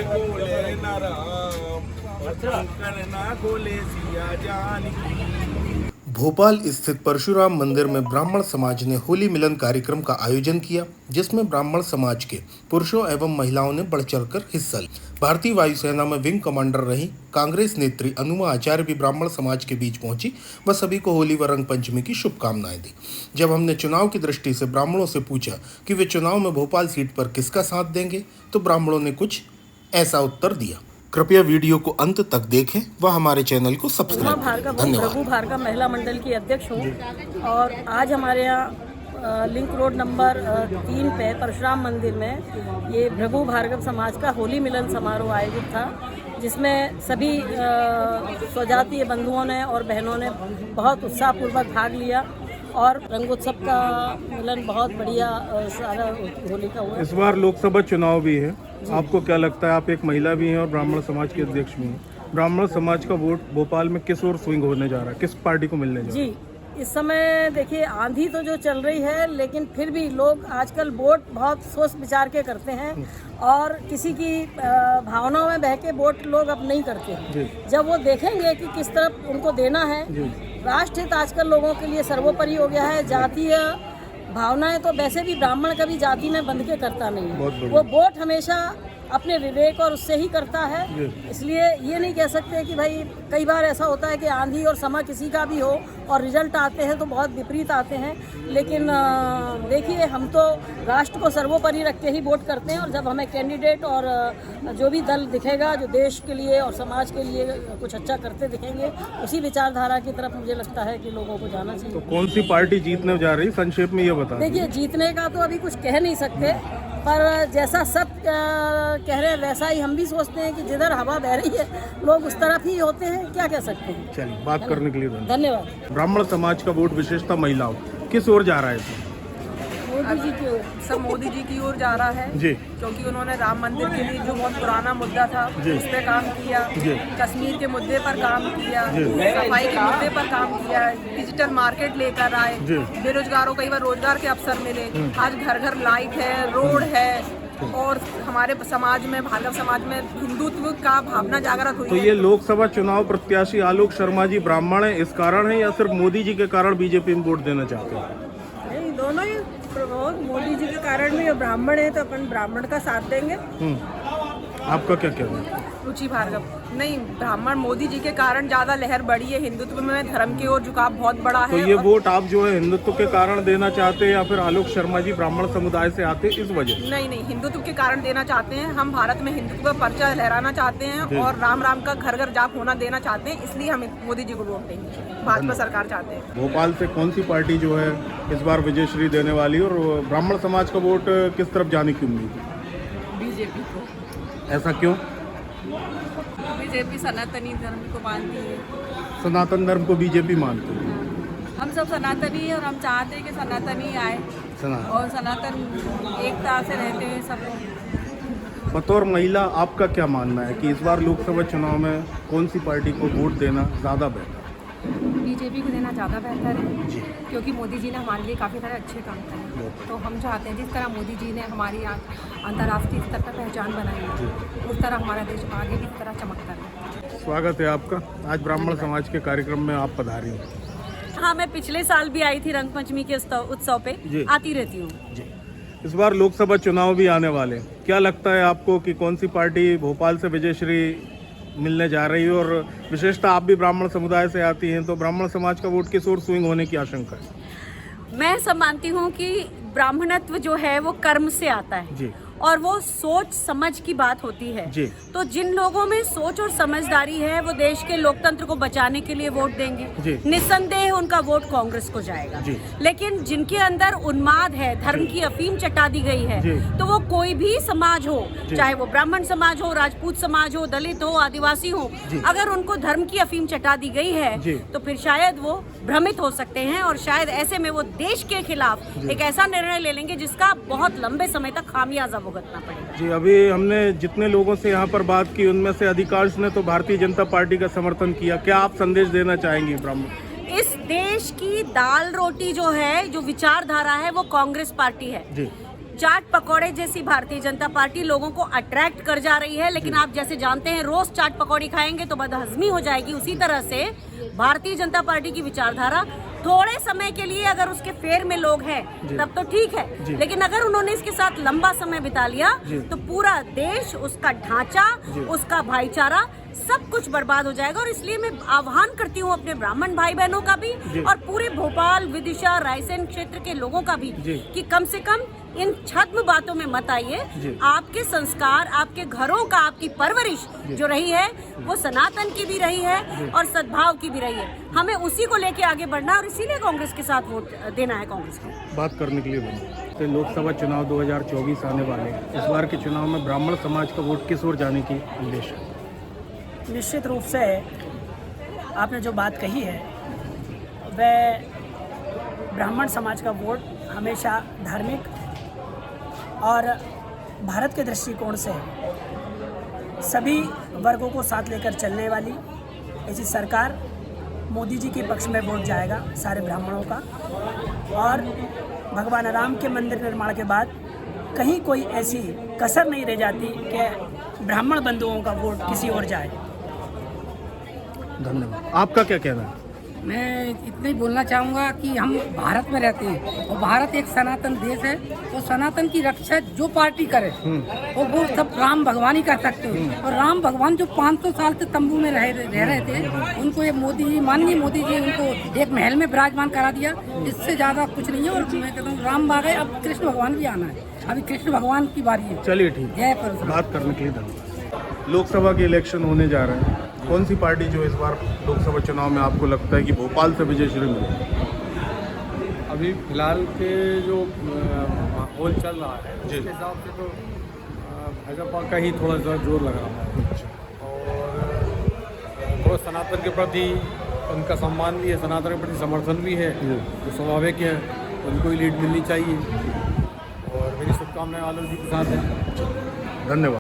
गोले न राम और शंकर ना गोले सिया जानकी। भोपाल स्थित परशुराम मंदिर में ब्राह्मण समाज ने होली मिलन कार्यक्रम का आयोजन किया, जिसमें ब्राह्मण समाज के पुरुषों एवं महिलाओं ने बढ़ चढ़कर हिस्सा लिया। भारतीय वायुसेना में विंग कमांडर रही कांग्रेस नेत्री अनुमा आचार्य भी ब्राह्मण समाज के बीच पहुंची व सभी को होली व रंग पंचमी की शुभकामनाएं दी। जब हमने चुनाव की दृष्टि से ब्राह्मणों से पूछा कि वे चुनाव में भोपाल सीट पर किसका साथ देंगे, तो ब्राह्मणों ने कुछ ऐसा उत्तर दिया। कृपया वीडियो को अंत तक देखें व हमारे चैनल को सब्सक्राइब करें। धन्यवाद। भृगु भार्गव महिला मंडल की अध्यक्ष हूँ और आज हमारे यहाँ लिंक रोड नंबर 3 पे परशुराम मंदिर में ये भृगु भार्गव समाज का होली मिलन समारोह आयोजित था, जिसमें सभी स्वजातीय बंधुओं ने और बहनों ने बहुत उत्साहपूर्वक भाग लिया और रंगोत्सव का मिलन बहुत बढ़िया सारा होली का हुआ। इस बार लोकसभा चुनाव भी है, आपको क्या लगता है? आप एक महिला भी हैं और ब्राह्मण समाज के अध्यक्ष भी हैं। ब्राह्मण समाज का वोट भोपाल में किस ओर स्विंग होने जा रहा है, किस पार्टी को मिलने जा रहा है? जी, इस समय देखिए आंधी तो जो चल रही है, लेकिन फिर भी लोग आजकल वोट बहुत सोच विचार के करते हैं और किसी की भावनाओं में बह के वोट लोग अब नहीं करते हैं। जब वो देखेंगे कि किस तरफ उनको देना है, राष्ट्रहित आजकल लोगों के लिए सर्वोपरि हो गया है। जातीय भावनाएं तो वैसे भी ब्राह्मण कभी जाति में बंध के करता नहीं है, वो वोट हमेशा अपने विवेक और उससे ही करता है। इसलिए ये नहीं कह सकते कि भाई, कई बार ऐसा होता है कि आंधी और समा किसी का भी हो और रिजल्ट आते हैं तो बहुत विपरीत आते हैं, लेकिन देखिए हम तो राष्ट्र को सर्वोपरि रख के ही वोट करते हैं और जब हमें कैंडिडेट और जो भी दल दिखेगा जो देश के लिए और समाज के लिए कुछ अच्छा करते दिखेंगे, उसी विचारधारा की तरफ मुझे लगता है कि लोगों को जाना चाहिए। तो कौन सी पार्टी जीतने जा रही, संक्षेप में ये बता। देखिए, जीतने का तो अभी कुछ कह नहीं सकते, पर जैसा सब कह रहे हैं वैसा ही हम भी सोचते हैं कि जिधर हवा बह रही है लोग उस तरफ ही होते हैं, क्या कह सकते हैं। चलिए, बात करने के लिए धन्यवाद। ब्राह्मण समाज का वोट विशेषता महिलाओं किस ओर जा रहा है? मोदी जी की ओर, सब मोदी जी की ओर जा रहा है जी, क्योंकि उन्होंने राम मंदिर के लिए जो बहुत पुराना मुद्दा था उस पर काम किया, कश्मीर के मुद्दे पर काम किया, सफाई के मुद्दे पर काम किया, डिजिटल मार्केट लेकर आए, बेरोजगारों को कई बार रोजगार के अवसर मिले। आज घर घर लाइट है, रोड है और हमारे समाज में, भार्गव समाज में हिंदुत्व का भावना जागृत हुई तो है। ये लोकसभा चुनाव प्रत्याशी आलोक शर्मा जी ब्राह्मण है, इस कारण है या सिर्फ मोदी जी के कारण बीजेपी में वोट देना चाहते हैं? नहीं, दोनों ही। मोदी जी के कारण भी ब्राह्मण है तो अपन ब्राह्मण का साथ देंगे। आपका क्या कहना है? रुचि भार्गव। नहीं, ब्राह्मण मोदी जी के कारण ज्यादा लहर बढ़ी है, हिंदुत्व में धर्म की ओर झुकाव बहुत बड़ा है। तो ये वोट आप जो है हिंदुत्व के कारण देना चाहते हैं या फिर आलोक शर्मा जी ब्राह्मण समुदाय से आते इस वजह? नहीं, हिंदुत्व के कारण देना चाहते हैं। हम भारत में हिंदुत्व का पर्चा लहराना चाहते हैं और राम राम का घर घर जाप होना देना चाहते हैं, इसलिए हम मोदी जी को वोट देंगे। भाजपा सरकार चाहते हैं। भोपाल से कौन सी पार्टी जो है इस बार विजयश्री देने वाली और ब्राह्मण समाज का वोट किस तरफ जाने की उम्मीद है? बीजेपी को। ऐसा क्यों? बीजेपी सनातनी धर्म को मानती है। सनातन धर्म को बीजेपी मानती है। हम सब सनातनी है और हम चाहते हैं कि सनातनी आए और सनातन एकता से रहते हैं सब लोग। बतौर महिला आपका क्या मानना है कि इस बार लोकसभा चुनाव में कौन सी पार्टी को वोट देना ज़्यादा बेहतर? बीजेपी को देना ज़्यादा बेहतर है, क्योंकि मोदी जी ने हमारे लिए काफ़ी सारे अच्छे काम करे। तो हम चाहते हैं जिस तरह मोदी जी ने हमारी अंतर्राष्ट्रीय स्तर पर पहचान बनाई है, उस तरह हमारा देश आगे भी इस तरह चमकता है। स्वागत है आपका। आज ब्राह्मण समाज के कार्यक्रम में आप पधारी हैं। हाँ, मैं पिछले साल भी आई थी रंग पंचमी के उत्सव पे, आती रहती हूँ। इस बार लोकसभा चुनाव भी आने वाले, क्या लगता है आपको कि कौन सी पार्टी भोपाल से विजयश्री मिलने जा रही है? और विशेषता आप भी ब्राह्मण समुदाय से आती हैं, तो ब्राह्मण समाज का वोट किस ओर स्विंग होने की आशंका है? मैं सब मानती हूँ कि ब्राह्मणत्व जो है वो कर्म से आता है जी, और वो सोच समझ की बात होती है। जी। तो जिन लोगों में सोच और समझदारी है वो देश के लोकतंत्र को बचाने के लिए वोट देंगे। निस्संदेह उनका वोट कांग्रेस को जाएगा। लेकिन जिनके अंदर उन्माद है, धर्म की अफीम चटा दी गई है, तो वो कोई भी समाज हो, चाहे वो ब्राह्मण समाज हो, राजपूत समाज हो, दलित हो, आदिवासी हो, अगर उनको धर्म की अफीम चटा दी गई है तो फिर शायद वो भ्रमित हो सकते हैं और शायद ऐसे में वो देश के खिलाफ एक ऐसा निर्णय ले लेंगे जिसका बहुत लंबे समय तक खामियाजा भुगतना पड़ेगा। जी, अभी हमने जितने लोगों से यहाँ पर बात की उनमें से अधिकांश ने तो भारतीय जनता पार्टी का समर्थन किया। क्या आप संदेश देना चाहेंगे ब्राह्मण? इस देश की दाल रोटी जो है, जो विचारधारा है, वो कांग्रेस पार्टी है। चाट पकौड़े जैसी भारतीय जनता पार्टी लोगों को अट्रैक्ट कर जा रही है, लेकिन आप जैसे जानते हैं रोज चाट पकौड़ी खाएंगे तो बदहजमी हो जाएगी। उसी तरह से भारतीय जनता पार्टी की विचारधारा थोड़े समय के लिए अगर उसके फेर में लोग हैं तब तो ठीक है, लेकिन अगर उन्होंने इसके साथ लंबा समय बिता लिया तो पूरा देश, उसका ढांचा, उसका भाईचारा सब कुछ बर्बाद हो जाएगा। और इसलिए मैं आह्वान करती हूँ अपने ब्राह्मण भाई बहनों का भी और पूरे भोपाल, विदिशा, रायसेन क्षेत्र के लोगों का भी कि कम से कम इन छद्म बातों में मत आइए। आपके संस्कार, आपके घरों का, आपकी परवरिश जो रही है वो सनातन की भी रही है और सद्भाव की भी रही है। हमें उसी को लेके आगे बढ़ना और इसीलिए कांग्रेस के साथ वोट देना है। कांग्रेस को बात करने के लिए बने तो लोकसभा चुनाव 2024 आने वाले हैं। इस बार के चुनाव में ब्राह्मण समाज का वोट किस ओर जाने की उद्देश्य है? निश्चित रूप से आपने जो बात कही है वह ब्राह्मण समाज का वोट हमेशा धार्मिक और भारत के दृष्टिकोण से सभी वर्गों को साथ लेकर चलने वाली ऐसी सरकार मोदी जी के पक्ष में वोट जाएगा सारे ब्राह्मणों का। और भगवान राम के मंदिर निर्माण के बाद कहीं कोई ऐसी कसर नहीं रह जाती कि ब्राह्मण बंधुओं का वोट किसी और जाए। धन्यवाद। आपका क्या कहना है? मैं इतना ही बोलना चाहूँगा कि हम भारत में रहते हैं और भारत एक सनातन देश है। तो सनातन की रक्षा जो पार्टी करे और वो सब राम भगवान ही कर सकते हैं। और राम भगवान जो 500 साल से तंबू में रह रहे थे, उनको ये मोदी जी, माननीय मोदी जी, उनको एक महल में विराजमान करा दिया। इससे ज़्यादा कुछ नहीं है। और मैं कहता हूँ राम आ गए, अब कृष्ण भगवान भी आना है। अभी कृष्ण भगवान की बारी है। चलिए ठीक है, बात करने के लिए धन्यवाद। लोकसभा के इलेक्शन होने जा रहे हैं। कौन सी पार्टी जो इस बार लोकसभा चुनाव में आपको लगता है कि भोपाल से विजयश्री मिलेगी? अभी फिलहाल के जो माहौल चल रहा है उसके हिसाब से तो भाजपा का ही थोड़ा सा जोर लग रहा है। और थोड़ा सनातन के प्रति उनका सम्मान भी है, सनातन के प्रति समर्थन भी है, जो स्वाभाविक है। उनको ही लीड मिलनी चाहिए और मेरी शुभकामनाएं आलोक जी के साथ हैं। धन्यवाद।